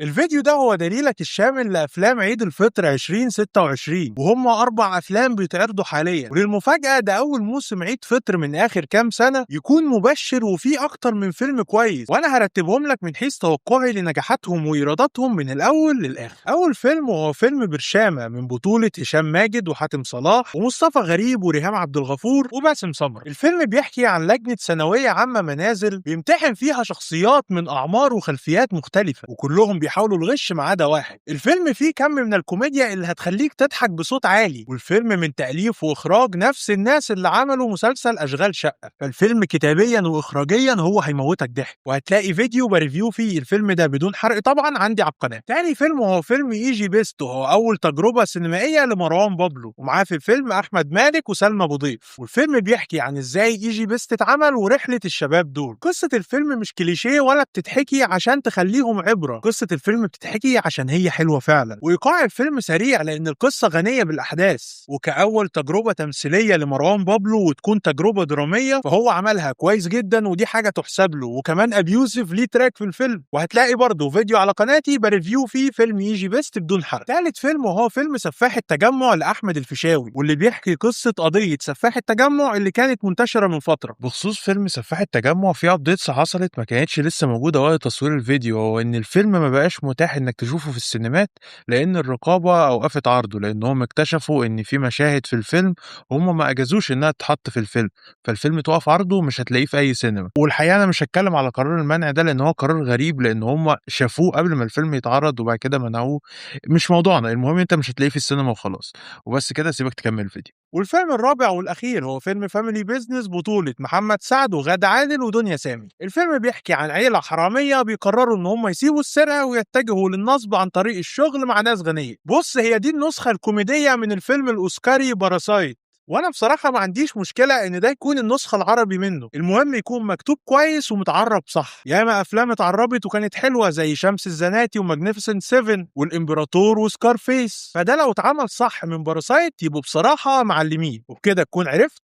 الفيديو ده هو دليلك الشامل لأفلام عيد الفطر 2026، وهم 4 أفلام بيتعرضوا حاليا. وللمفاجأة ده أول موسم عيد فطر من آخر كام سنة يكون مبشر وفيه أكتر من فيلم كويس، وأنا هرتبهم لك من حيث توقعي لنجاحاتهم وإيراداتهم من الأول للآخر. أول فيلم وهو فيلم برشامة من بطولة هشام ماجد وحاتم صلاح ومصطفى غريب وريهام عبد الغفور وباسم سمرة. الفيلم بيحكي عن لجنة ثانوية عامة منازل بيمتحن فيها شخصيات من أعمار وخلفيات مختلفة، وكلهم بيحاولوا الغش ما عدا واحد. الفيلم فيه كم من الكوميديا اللي هتخليك تضحك بصوت عالي، والفيلم من تأليف وإخراج نفس الناس اللي عملوا مسلسل أشغال شقة، فالفيلم كتابيا وإخراجيا هو هيموتك ضحك. وهتلاقي فيديو بريفيو فيه الفيلم ده بدون حرق طبعا عندي على القناة. تاني فيلم هو فيلم ايجي بيست، وهو أول تجربة سينمائية لمروان بابلو، ومعاه في الفيلم أحمد مالك وسلمى أبو ضيف. والفيلم بيحكي عن ازاي ايجي بيست اتعمل ورحلة الشباب دول. قصة الفيلم مش كليشيه ولا بتتحكي عشان تخليهم عبرة، قصة الفيلم بتتحكي عشان هي حلوة فعلا. وإيقاع الفيلم سريع لأن القصة غنية بالأحداث، وكأول تجربة تمثيلية لمروان بابلو وتكون تجربة درامية فهو عملها كويس جدا، ودي حاجة تحسب له. وكمان أبي يوسف ليه تراك في الفيلم، وهتلاقي برضه فيديو على قناتي بريفيو فيه فيلم يجي بيست بدون حرق. ثالث فيلم وهو فيلم سفاح التجمع لأحمد الفيشاوي، واللي بيحكي قصة قضية سفاح التجمع اللي كانت منتشرة من فترة. بخصوص فيلم سفاح التجمع في ابديتس حصلت ما كانتش لسه موجودة وقت تصوير الفيديو، هو ان الفيلم ما بقاش متاح انك تشوفه في السينمات لان الرقابة اوقفت عرضه، لانهم اكتشفوا ان في مشاهد في الفيلم هم ما اجازوش انها تتحط في الفيلم، فالفيلم توقف عرضه مش هتلاقيه في اي سينما. والحقيقة انا مش هتكلم على قرار المنع ده لان هو قرار غريب، لان هم شافوه قبل ما الفيلم يتعرض وبعد كده منعوه. مش موضوعنا، المهم انت مش هتلاقيه في السينما وخلاص. وبس كده، سيبك تكمل الفيديو. والفيلم الرابع والأخير هو فيلم فاميلي بيزنس بطولة محمد سعد وغادة عادل ودنيا سامي. الفيلم بيحكي عن عيلة حرامية بيقرروا إن هم يسيبوا السرقة ويتجهوا للنصب عن طريق الشغل مع ناس غنية. بص، هي دي النسخة الكوميدية من الفيلم الأوسكاري باراسايت، وانا بصراحة ما عنديش مشكلة ان ده يكون النسخة العربي منه، المهم يكون مكتوب كويس ومتعرب صح. ياما افلام اتعربت وكانت حلوة زي شمس الزناتي وماجنيفيسنت 7 والامبراطور وسكارفيس، فده لو اتعمل صح من باراسايت يبقوا بصراحة معلمين. وبكده تكون عرفت